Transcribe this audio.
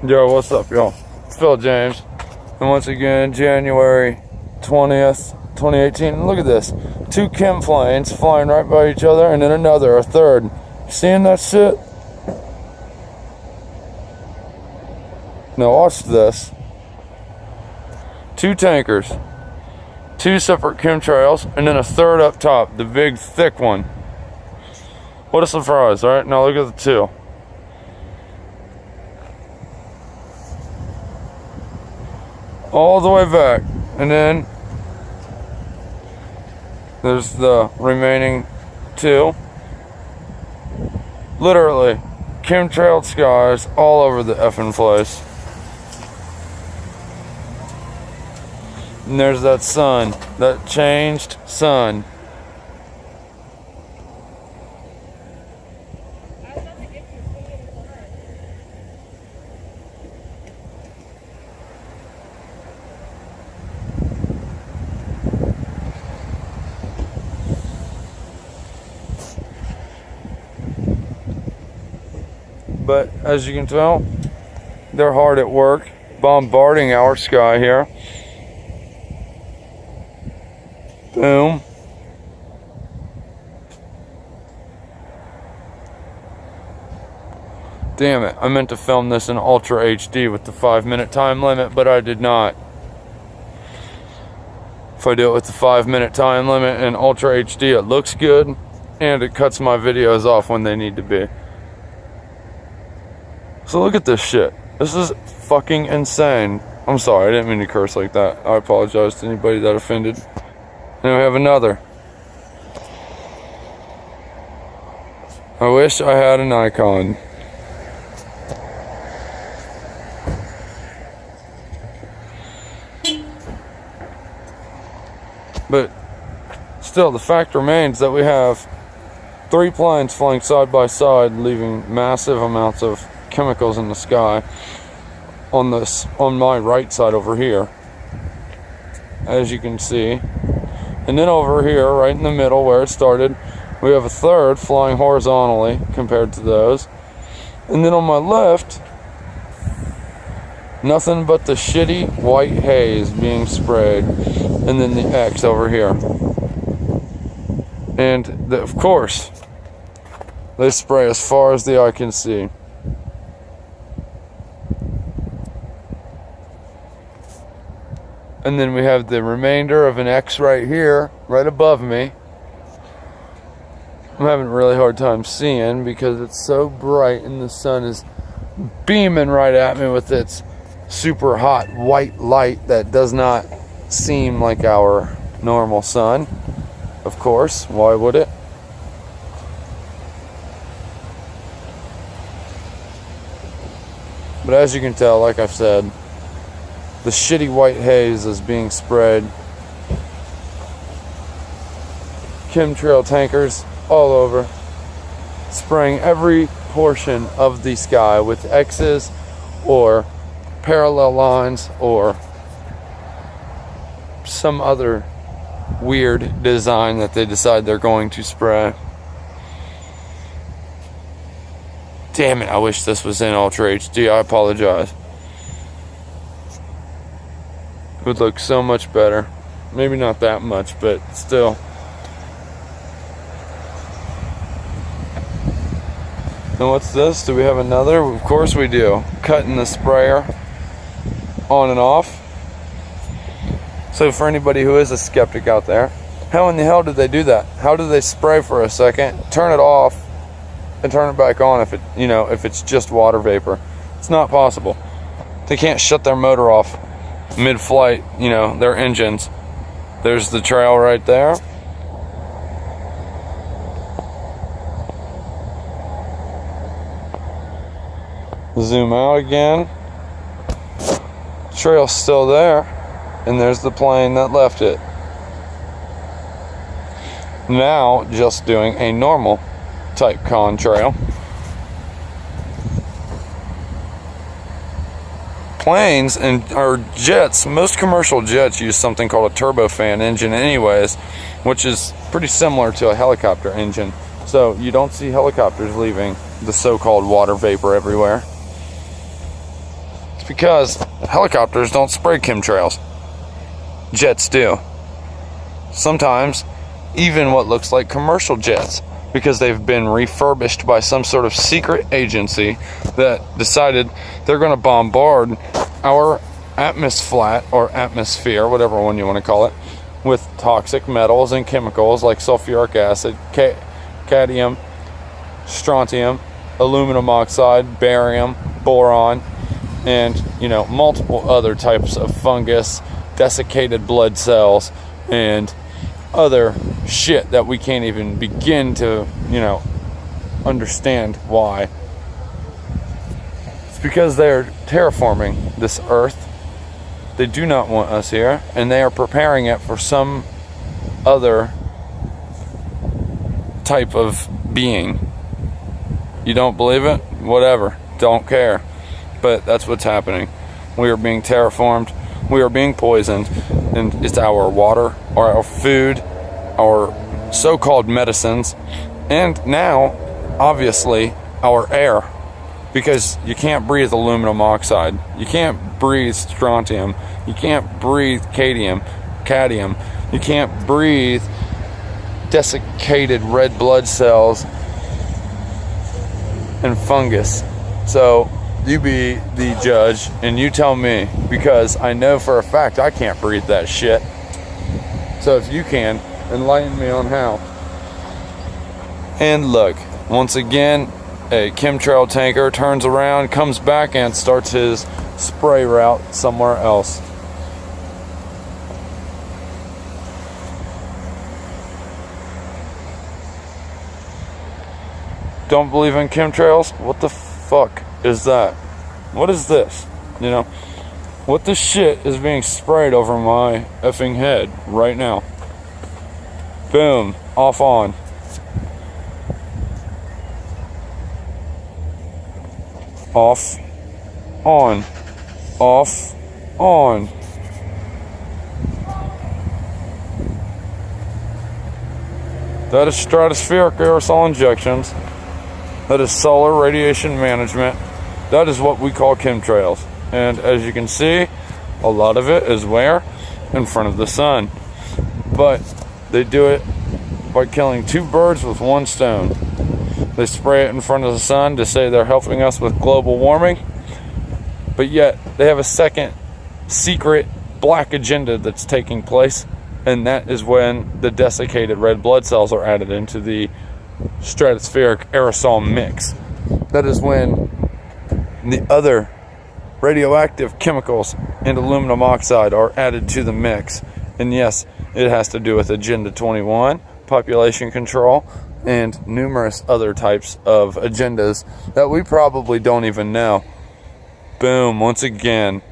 Yo, what's up, y'all? It's Phil James. And once again, January 20th, 2018. Look at this. 2 chem planes flying right by each other, and then a third. Seeing that shit? Now watch this. 2 tankers. 2 separate chemtrails, and then a third up top. The big, thick one. What a surprise, right? Now look at the 2. All the way back, and then there's the remaining 2. Literally chemtrailed skies all over the effing place. And there's that sun, that changed sun. But as you can tell, they're hard at work bombarding our sky here. Boom. Damn it, I meant to film this in Ultra HD with the 5-minute time limit, but I did not. If I do it with the 5-minute time limit in Ultra HD, it looks good, and it cuts my videos off when they need to be. So look at this shit. This is fucking insane. I'm sorry, I didn't mean to curse like that. I apologize to anybody that offended. And we have another. I wish I had an icon. But still, the fact remains that we have 3 planes flying side by side, leaving massive amounts of chemicals in the sky on my right side over here, as you can see. And then over here, right in the middle where it started, we have a third flying horizontally compared to those. And then on my left, nothing but the shitty white haze being sprayed, and then the X over here. And of course, they spray as far as the eye can see. And then we have the remainder of an X right here, right above me. I'm having a really hard time seeing because it's so bright and the sun is beaming right at me with its super hot white light that does not seem like our normal sun. Of course, why would it? But as you can tell, like I've said, the shitty white haze is being spread. Chemtrail tankers all over, spraying every portion of the sky with X's or parallel lines or some other weird design that they decide they're going to spray. Damn it, I wish this was in Ultra HD. I apologize. It would look so much better. Maybe not that much, but still. And what's this? Do we have another? Of course we do. Cutting the sprayer on and off. So for anybody who is a skeptic out there, how in the hell did they do that? How do they spray for a second, turn it off, and turn it back on if it's just water vapor? It's not possible. They can't shut their motor off mid-flight, their engines. There's the trail right there. Zoom out again. Trail's still there, and there's the plane that left it. Now just doing a normal type contrail. Planes or jets, most commercial jets use something called a turbofan engine anyways, which is pretty similar to a helicopter engine. So you don't see helicopters leaving the so-called water vapor everywhere. It's because helicopters don't spray chemtrails. Jets do. Sometimes even what looks like commercial jets, because they've been refurbished by some sort of secret agency that decided they're going to bombard our atmosphere, whatever one you want to call it, with toxic metals and chemicals like sulfuric acid, cadmium, strontium, aluminum oxide, barium, boron, and multiple other types of fungus, desiccated blood cells, and other shit that we can't even begin to understand why. It's because they're terraforming this earth. They do not want us here, and they are preparing it for some other type of being. You don't believe it? Whatever. Don't care. But that's what's happening. We are being terraformed. We are being poisoned. And it's our water, or our food, our so-called medicines, and now, obviously, our air. Because you can't breathe aluminum oxide. You can't breathe strontium. You can't breathe cadmium. You can't breathe desiccated red blood cells and fungus. So you be the judge and you tell me, because I know for a fact I can't breathe that shit. So if you can, enlighten me on how. And look, once again, a chemtrail tanker turns around, comes back, and starts his spray route somewhere else. Don't believe in chemtrails? What the fuck is that? What is this? What the shit is being sprayed over my effing head right now? Boom. Off on. Off. On. Off. On. That is stratospheric aerosol injections. That is solar radiation management. That is what we call chemtrails. And as you can see, a lot of it is where? In front of the sun. But they do it by killing two birds with one stone. They spray it in front of the sun to say they're helping us with global warming. But yet, they have a second secret black agenda that's taking place. And that is when the desiccated red blood cells are added into the stratospheric aerosol mix. That is when the other radioactive chemicals and aluminum oxide are added to the mix. And yes, it has to do with Agenda 21, population control, and numerous other types of agendas that we probably don't even know. Boom, once again.